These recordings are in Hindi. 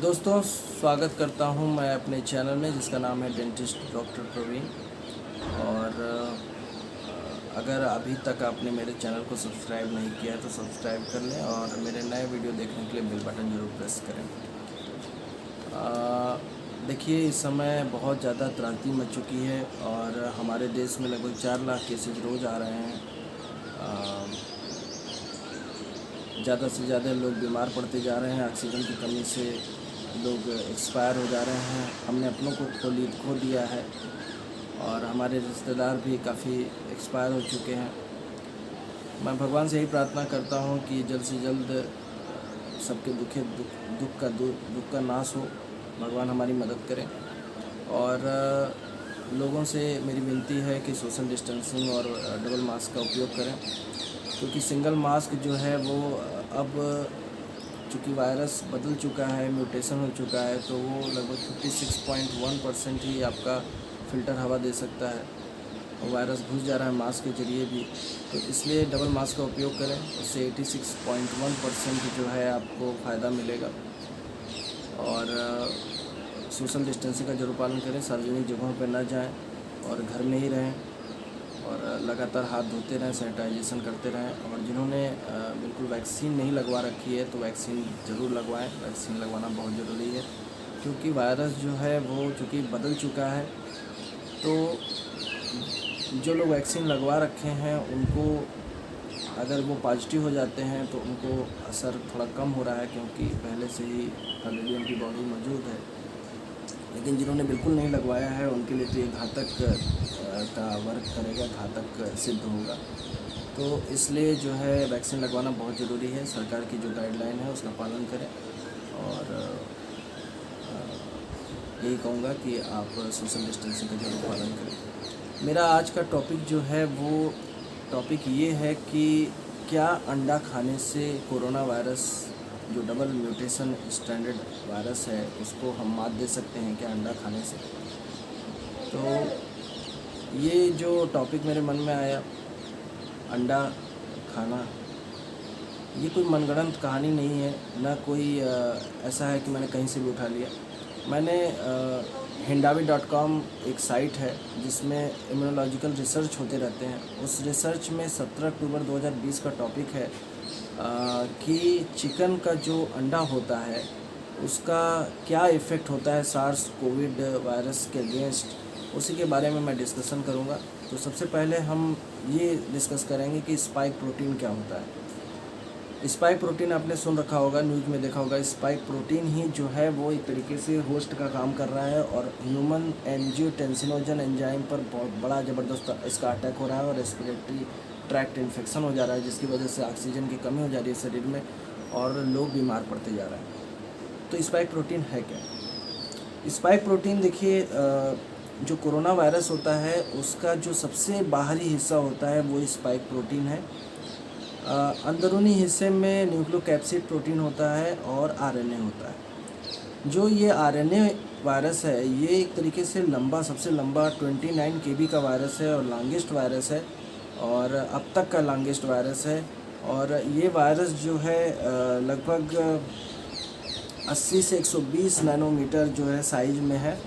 दोस्तों, स्वागत करता हूं मैं अपने चैनल में जिसका नाम है डेंटिस्ट डॉक्टर प्रवीण। और अगर अभी तक आपने मेरे चैनल को सब्सक्राइब नहीं किया है तो सब्सक्राइब कर लें और मेरे नए वीडियो देखने के लिए बेल बटन ज़रूर प्रेस करें। देखिए, इस समय बहुत ज़्यादा त्रासदी मच चुकी है और हमारे देश में लगभग 4 लाख केसेज रोज़ आ रहे हैं। ज़्यादा से ज़्यादा लोग बीमार पड़ते जा रहे हैं। ऑक्सीजन की कमी से लोग एक्सपायर हो जा रहे हैं। हमने अपनों को खो दिया है और हमारे रिश्तेदार भी काफ़ी एक्सपायर हो चुके हैं। मैं भगवान से यही प्रार्थना करता हूँ कि जल्द से जल्द सबके दुख का नाश हो, भगवान हमारी मदद करें। और लोगों से मेरी विनती है कि सोशल डिस्टेंसिंग और डबल मास्क का उपयोग करें, क्योंकि सिंगल मास्क जो है वो अब चूँकि वायरस बदल चुका है, म्यूटेशन हो चुका है, तो वो लगभग 56.1% ही आपका फ़िल्टर हवा दे सकता है और वायरस घुस जा रहा है मास्क के ज़रिए भी। तो इसलिए डबल मास्क का उपयोग करें, उससे 86.1% जो है आपको फ़ायदा मिलेगा। और सोशल डिस्टेंसिंग का जरूर पालन करें, सार्वजनिक जगहों पर न जाएं और घर में ही रहें और लगातार हाथ धोते रहें, सैनिटाइजेशन करते रहें। और जिन्होंने बिल्कुल वैक्सीन नहीं लगवा रखी है तो वैक्सीन ज़रूर लगवाएं। वैक्सीन लगवाना बहुत ज़रूरी है, क्योंकि वायरस जो है वो चूँकि बदल चुका है। तो जो लोग वैक्सीन लगवा रखे हैं उनको अगर वो पॉजिटिव हो जाते हैं तो उनको असर थोड़ा कम हो रहा है, क्योंकि पहले से ही ऑलरेडी उनकी बॉडी मौजूद है। लेकिन जिन्होंने बिल्कुल नहीं लगवाया है उनके लिए तो ये घातक का वर्क करेगा, घातक सिद्ध होगा। तो इसलिए जो है वैक्सीन लगवाना बहुत ज़रूरी है। सरकार की जो गाइडलाइन है उसका पालन करें और यही कहूँगा कि आप सोशल डिस्टेंसिंग का जरूर पालन करें। मेरा आज का टॉपिक जो है वो टॉपिक ये है कि क्या अंडा खाने से कोरोना वायरस जो डबल म्यूटेशन स्टैंडर्ड वायरस है उसको हम मात दे सकते हैं क्या अंडा खाने से। तो ये जो टॉपिक मेरे मन में आया, अंडा खाना, ये कोई मनगढ़ंत कहानी नहीं है, ना कोई ऐसा है कि मैंने कहीं से भी उठा लिया। मैंने hindawi.com एक साइट है जिसमें इम्यूनोलॉजिकल रिसर्च होते रहते हैं। उस रिसर्च में 17 अक्टूबर 2020 का टॉपिक है कि चिकन का जो अंडा होता है उसका क्या इफ़ेक्ट होता है सार्स कोविड वायरस के अगेंस्ट, उसी के बारे में मैं डिस्कशन करूंगा। तो सबसे पहले हम ये डिस्कस करेंगे कि स्पाइक प्रोटीन क्या होता है। स्पाइक प्रोटीन आपने सुन रखा होगा, न्यूज़ में देखा होगा। स्पाइक प्रोटीन ही जो है वो एक तरीके से होस्ट का काम कर रहा है और ह्यूमन एंजियोटेंसिनोजन एंजाइम पर बहुत बड़ा ज़बरदस्त इसका अटैक हो रहा है और रेस्पिरेटरी ट्रैक्ट इन्फेक्शन हो जा रहा है, जिसकी वजह से ऑक्सीजन की कमी हो जा रही है शरीर में और लोग बीमार पड़ते जा रहे हैं। तो स्पाइक प्रोटीन है क्या? स्पाइक प्रोटीन देखिए, जो कोरोना वायरस होता है उसका जो सबसे बाहरी हिस्सा होता है वो स्पाइक प्रोटीन है। अंदरूनी हिस्से में न्यूक्लियोकैप्सिड प्रोटीन होता है और आरएनए होता है। जो ये आरएनए वायरस है ये एक तरीके से सबसे लंबा 29 केबी का वायरस है और लॉन्गेस्ट वायरस है और अब तक का लॉन्गेस्ट वायरस है। और ये वायरस जो है लगभग 80 से 120 नैनोमीटर जो है साइज में है।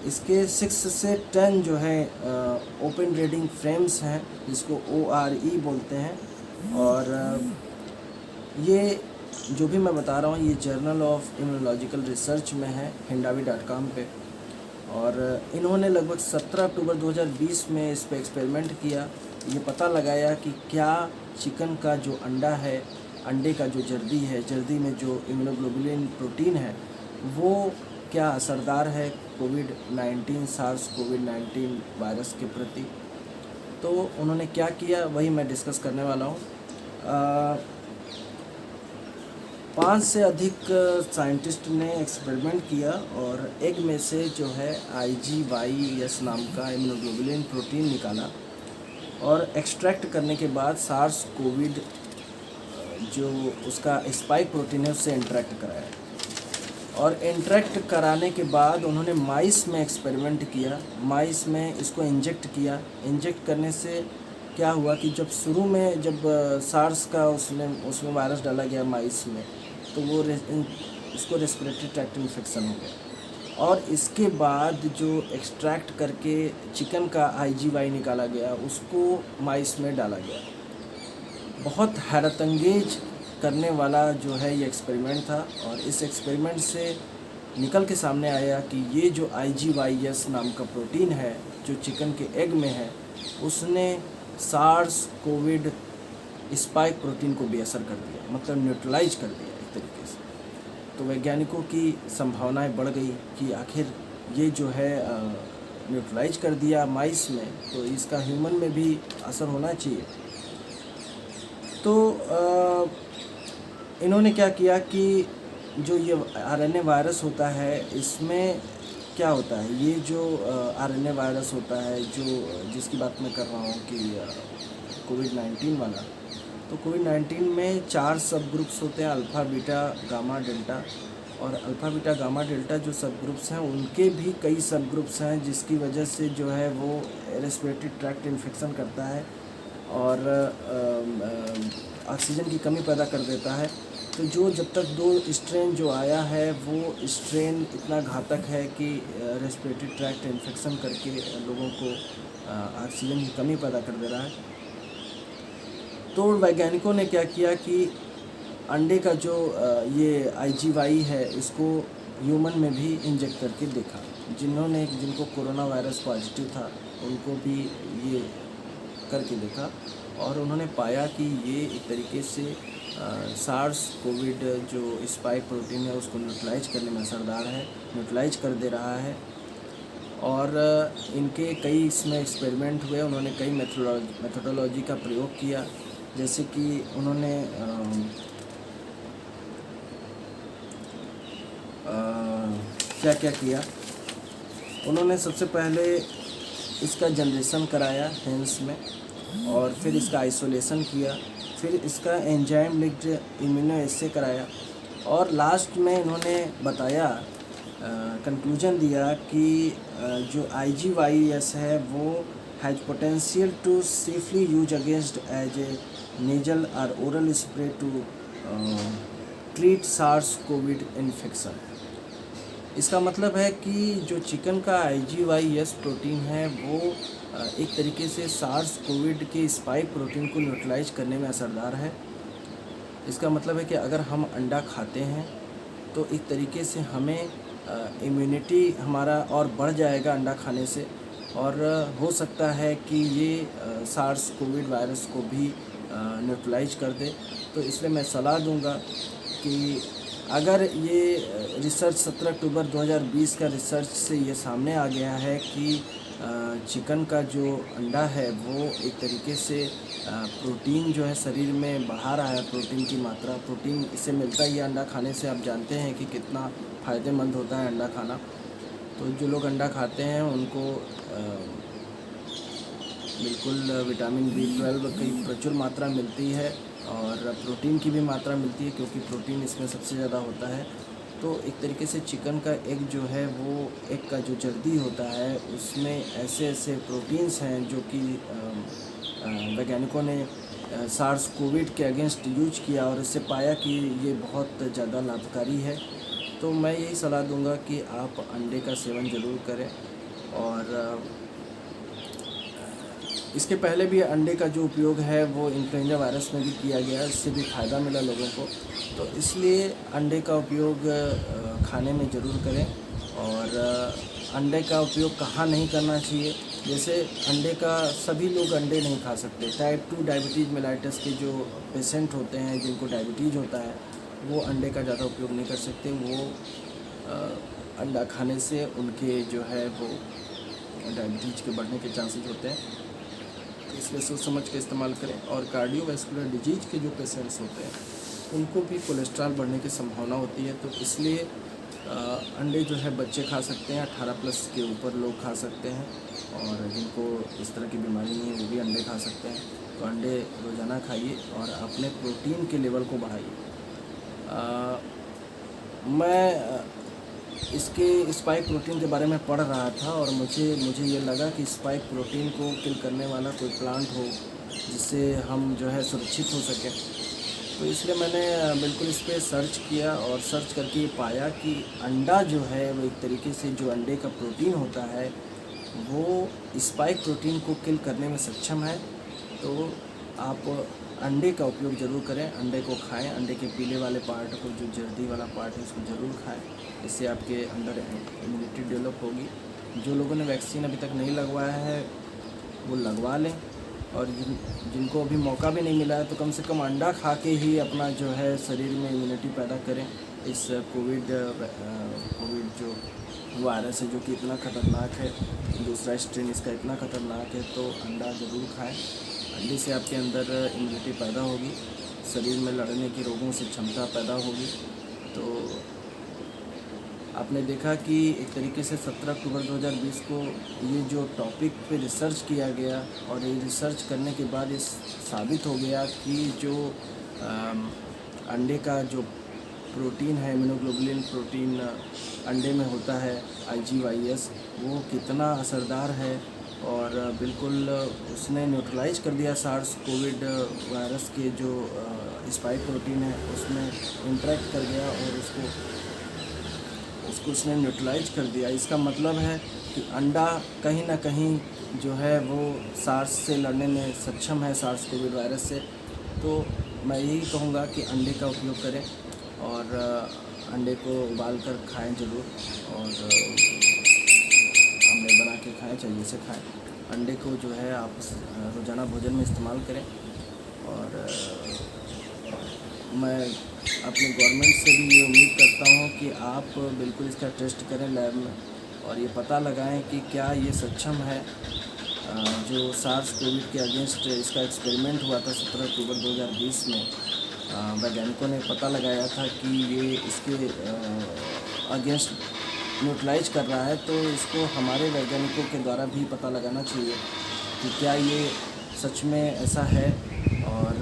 इसके 6 से 10 जो है ओपन रीडिंग फ्रेम्स हैं, जिसको ORE बोलते हैं। और ये जो भी मैं बता रहा हूँ ये जर्नल ऑफ इम्यूनोलॉजिकल रिसर्च में है, hindawi.com पे। और इन्होंने लगभग 17 अक्टूबर 2020 में इस पर एक्सपेरिमेंट किया। ये पता लगाया कि क्या चिकन का जो अंडा है, अंडे का जो जर्दी है, जर्दी में जो इम्यूनोग्लोबुलिन प्रोटीन है वो क्या असरदार है कोविड-19 सार्स कोविड-19 वायरस के प्रति। तो उन्होंने क्या किया वही मैं डिस्कस करने वाला हूँ। 5 से अधिक साइंटिस्ट ने एक्सपेरिमेंट किया और एग में से जो है IgYS नाम का इम्यूनोग्लोबुलिन प्रोटीन निकाला और एक्सट्रैक्ट करने के बाद सार्स कोविड जो उसका स्पाइक प्रोटीन है उससे इंटरेक्ट कराया। और इंटरेक्ट कराने के बाद उन्होंने माइस में एक्सपेरिमेंट किया। माइस में इसको इंजेक्ट किया। इंजेक्ट करने से क्या हुआ कि जब शुरू में जब सार्स का उसमें वायरस डाला गया माइस में, तो वो उसको रेस्पिरेटरी ट्रैक्ट इन्फेक्शन हो गया। और इसके बाद जो एक्सट्रैक्ट करके चिकन का IgY निकाला गया उसको माइस में डाला गया। बहुत हैरतअंगेज करने वाला जो है ये एक्सपेरिमेंट था, और इस एक्सपेरिमेंट से निकल के सामने आया कि ये जो IgYS नाम का प्रोटीन है जो चिकन के एग में है, उसने सार्स कोविड स्पाइक प्रोटीन को बेअसर कर दिया, मतलब न्यूट्रलाइज कर दिया एक तरीके से। तो वैज्ञानिकों की संभावनाएं बढ़ गई कि आखिर ये जो है न्यूट्रलाइज कर दिया माइस में, तो इसका ह्यूमन में भी असर होना चाहिए। तो इन्होंने क्या किया कि जो ये RNA वायरस होता है इसमें क्या होता है, ये जो RNA वायरस होता है जो जिसकी बात मैं कर रहा हूँ कि कोविड-19 वाला, तो कोविड-19 में 4 सब ग्रुप्स होते हैं, अल्फ़ा, बीटा, गामा, डेल्टा। और अल्फ़ा, बीटा, गामा, डेल्टा जो सब ग्रुप्स हैं उनके भी कई सब ग्रुप्स हैं, जिसकी वजह से जो है वो रेस्पिरेटरी ट्रैक्ट इन्फेक्शन करता है और ऑक्सीजन की कमी पैदा कर देता है। तो जो जब तक 2 स्ट्रेन जो आया है वो स्ट्रेन इतना घातक है कि रेस्पिरेटरी ट्रैक्ट इन्फेक्शन करके लोगों को ऑक्सीजन की कमी पैदा कर दे रहा है। तो वैज्ञानिकों ने क्या किया कि अंडे का जो ये IgY है इसको ह्यूमन में भी इंजेक्ट करके देखा। जिनको कोरोना वायरस पॉजिटिव था उनको भी ये करके देखा, और उन्होंने पाया कि ये एक तरीके से सार्स कोविड जो स्पाइक प्रोटीन है उसको न्यूट्रलाइज करने में असरदार है, न्यूट्रलाइज कर दे रहा है। और इनके कई इसमें एक्सपेरिमेंट हुए, उन्होंने कई मेथोडोलॉजी का प्रयोग किया। जैसे कि उन्होंने क्या क्या किया, उन्होंने सबसे पहले इसका जनरेशन कराया हेंस में, और फिर इसका आइसोलेशन किया, फिर इसका एंजाइम लिंक्ड इम्यूनो एसे कराया, और लास्ट में इन्होंने बताया, कंक्लूजन दिया कि जो IgYS है वो has potential to safely use against as a nasal और oral spray to treat SARS COVID infection. इसका मतलब है कि जो चिकन का IgYS प्रोटीन है वो एक तरीके से सार्स कोविड के स्पाइक प्रोटीन को न्यूट्रलाइज करने में असरदार है। इसका मतलब है कि अगर हम अंडा खाते हैं तो एक तरीके से हमें इम्यूनिटी हमारा और बढ़ जाएगा अंडा खाने से, और हो सकता है कि ये सार्स कोविड वायरस को भी न्यूट्रलाइज कर दे। तो इसलिए मैं सलाह दूंगा कि अगर ये रिसर्च 17 अक्टूबर 2020 का रिसर्च से ये सामने आ गया है कि चिकन का जो अंडा है वो एक तरीके से प्रोटीन जो है शरीर में बढ़ा रहा है, प्रोटीन की मात्रा, प्रोटीन इससे मिलता ही है अंडा खाने से। आप जानते हैं कि कितना फ़ायदेमंद होता है अंडा खाना। तो जो लोग अंडा खाते हैं उनको बिल्कुल विटामिन B12 की प्रचुर मात्रा मिलती है, और प्रोटीन की भी मात्रा मिलती है क्योंकि प्रोटीन इसमें सबसे ज़्यादा होता है। तो एक तरीके से चिकन का एग जो है वो एग का जो जर्दी होता है उसमें ऐसे ऐसे प्रोटीन्स हैं जो कि वैज्ञानिकों ने सार्स कोविड के अगेंस्ट यूज किया, और इससे पाया कि ये बहुत ज़्यादा लाभकारी है। तो मैं यही सलाह दूंगा कि आप अंडे का सेवन ज़रूर करें। और इसके पहले भी अंडे का जो उपयोग है वो इन्फ्लुएंजा वायरस में भी किया गया, इससे भी फ़ायदा मिला लोगों को। तो इसलिए अंडे का उपयोग खाने में ज़रूर करें। और अंडे का उपयोग कहाँ नहीं करना चाहिए, जैसे अंडे का सभी लोग अंडे नहीं खा सकते। टाइप 2 डायबिटीज़ मेलाइटस के जो पेशेंट होते हैं जिनको डायबिटीज़ होता है वो अंडे का ज़्यादा उपयोग नहीं कर सकते। वो अंडा खाने से उनके जो है वो डायबिटीज़ के बढ़ने के चांसेस होते हैं। तो इसलिए सोच समझ के इस्तेमाल करें। और कार्डियोवैस्कुलर डिजीज़ के जो पेशेंट्स होते हैं उनको भी कोलेस्ट्रॉल बढ़ने की संभावना होती है। तो इसलिए अंडे जो है बच्चे खा सकते हैं, 18+ के ऊपर लोग खा सकते हैं, और जिनको इस तरह की बीमारी नहीं है वो भी अंडे खा सकते हैं। तो अंडे रोज़ाना खाइए और अपने प्रोटीन के लेवल को बढ़ाइए। मैं इसके स्पाइक प्रोटीन के बारे में पढ़ रहा था, और मुझे ये लगा कि स्पाइक प्रोटीन को किल करने वाला कोई प्लांट हो जिससे हम जो है सुरक्षित हो सकें। तो इसलिए मैंने बिल्कुल इस पे सर्च किया और सर्च करके ये पाया कि अंडा जो है वो एक तरीके से जो अंडे का प्रोटीन होता है वो स्पाइक प्रोटीन को किल करने में सक्षम है। तो आप अंडे का उपयोग ज़रूर करें, अंडे को खाएं, अंडे के पीले वाले पार्ट को, जो जर्दी वाला पार्ट है उसको ज़रूर खाएं। इससे आपके अंदर इम्यूनिटी डेवलप होगी। जो लोगों ने वैक्सीन अभी तक नहीं लगवाया है वो लगवा लें, और जिनको अभी मौका भी नहीं मिला है तो कम से कम अंडा खा के ही अपना जो है शरीर में इम्यूनिटी पैदा करें। इस कोविड जो वायरस है जो कि इतना ख़तरनाक है, दूसरा स्ट्रेन इसका इतना ख़तरनाक है, तो अंडा ज़रूर खाएं। अंडे से आपके अंदर इम्यूनिटी पैदा होगी, शरीर में लड़ने की रोगों से क्षमता पैदा होगी। तो आपने देखा कि एक तरीके से 17 अक्टूबर 2020 को ये जो टॉपिक पे रिसर्च किया गया, और ये रिसर्च करने के बाद ये साबित हो गया कि जो अंडे का जो प्रोटीन है, इम्यूनोग्लोबुलिन प्रोटीन अंडे में होता है IgYS, वो कितना असरदार है। और बिल्कुल उसने न्यूट्रलाइज कर दिया सार्स कोविड वायरस के जो स्पाइक प्रोटीन है उसमें इंटरेक्ट कर गया और उसको उसने न्यूट्रलाइज कर दिया। इसका मतलब है कि अंडा कहीं ना कहीं जो है वो सार्स से लड़ने में सक्षम है, सार्स कोविड वायरस से। तो मैं यही कहूँगा कि अंडे का उपयोग करें और अंडे को उबाल कर खाएँ ज़रूर, और आमलेट बना के खाएँ, चाहिए से खाएँ। अंडे को जो है आप रोज़ाना भोजन में इस्तेमाल करें। और मैं अपनी गवर्नमेंट से भी ये उम्मीद करता हूँ कि आप बिल्कुल इसका टेस्ट करें लैब में, और ये पता लगाएं कि क्या ये सक्षम है। जो सार्स कोविड के अगेंस्ट इसका एक्सपेरिमेंट हुआ था 17 अक्टूबर 2020 में, वैज्ञानिकों ने पता लगाया था कि ये इसके अगेंस्ट न्यूट्रलाइज कर रहा है। तो इसको हमारे वैज्ञानिकों के द्वारा भी पता लगाना चाहिए कि क्या ये सच में ऐसा है। और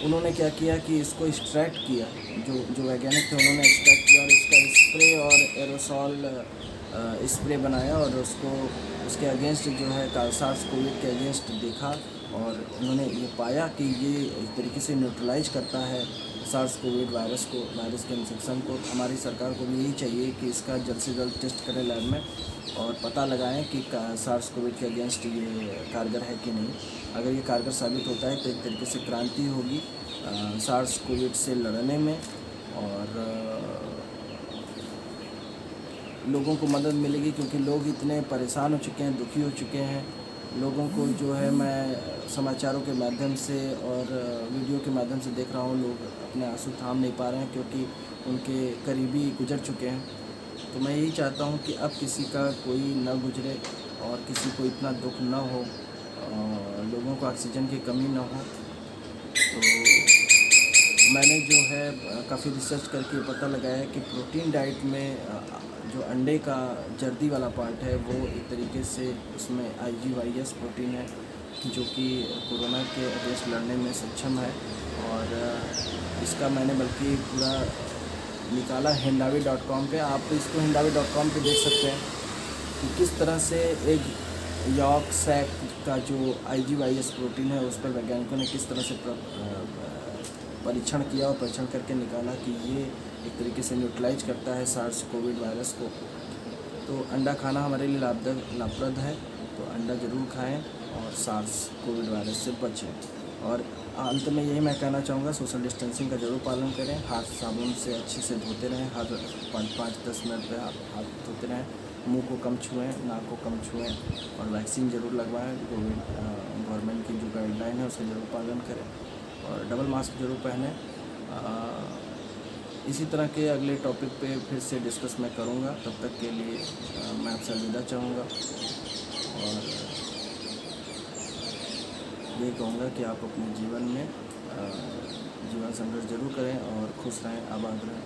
उन्होंने क्या किया कि इसको एक्सट्रैक्ट किया, जो वैज्ञानिक थे उन्होंने एक्सट्रैक्ट किया और इसका स्प्रे और एरोसॉल स्प्रे बनाया, और उसको उसके अगेंस्ट जो है सार्स कोविड के अगेंस्ट देखा, और उन्होंने ये पाया कि ये एक तरीके से न्यूट्रलाइज करता है सार्स कोविड वायरस के इन्फेक्शन को। हमारी सरकार को भी यही चाहिए कि इसका जल्द से जल्द टेस्ट करें लैब में और पता लगाएं कि सार्स कोविड के अगेंस्ट ये कारगर है कि नहीं। अगर ये कारगर साबित होता है तो एक तरीके से क्रांति होगी सार्स कोविड से लड़ने में, और लोगों को मदद मिलेगी, क्योंकि लोग इतने परेशान हो चुके हैं, दुखी हो चुके हैं। लोगों को जो है मैं समाचारों के माध्यम से और वीडियो के माध्यम से देख रहा हूँ, लोग अपने आंसू थाम नहीं पा रहे हैं क्योंकि उनके करीबी गुजर चुके हैं। तो मैं यही चाहता हूँ कि अब किसी का कोई न गुजरे और किसी को इतना दुख न हो, लोगों को ऑक्सीजन की कमी न हो। तो मैंने जो है काफ़ी रिसर्च करके पता लगाया कि प्रोटीन डाइट में जो अंडे का जर्दी वाला पार्ट है वो एक तरीके से उसमें IgYS प्रोटीन है, जो कि कोरोना के अगेंस्ट लड़ने में सक्षम है। और इसका मैंने बल्कि पूरा निकाला hindawi.com पे। आप इसको hindawi.com पे देख सकते हैं कि किस तरह से एक यॉर्क सैक का जो IgYS प्रोटीन है उस पर वैज्ञानिकों ने किस तरह से परीक्षण किया और परीक्षण करके निकाला कि ये एक तरीके से न्यूट्रलाइज करता है सार्स कोविड वायरस को। तो अंडा खाना हमारे लिए लाभप्रद है, तो अंडा ज़रूर खाएं और सार्स कोविड वायरस से बचें। और अंत में यही मैं कहना चाहूँगा, सोशल डिस्टेंसिंग का ज़रूर पालन करें, हाथ साबुन से अच्छे से धोते रहें, हर 5-10 मिनट पर हाथ धोते रहें, मुंह को कम छुएं, नाक को कम छुएं, और वैक्सीन ज़रूर लगवाएं। कोविड गवर्नमेंट की जो गाइडलाइन है उसका ज़रूर पालन करें, और डबल मास्क ज़रूर पहनें। इसी तरह के अगले टॉपिक पे फिर से डिस्कस मैं करूँगा। तब तक के लिए मैं आपसे अलविदा चाहूँगा, और ये कहूँगा कि आप अपने जीवन में जीवन संघर्ष जरूर करें और खुश रहें, आबाद रहें।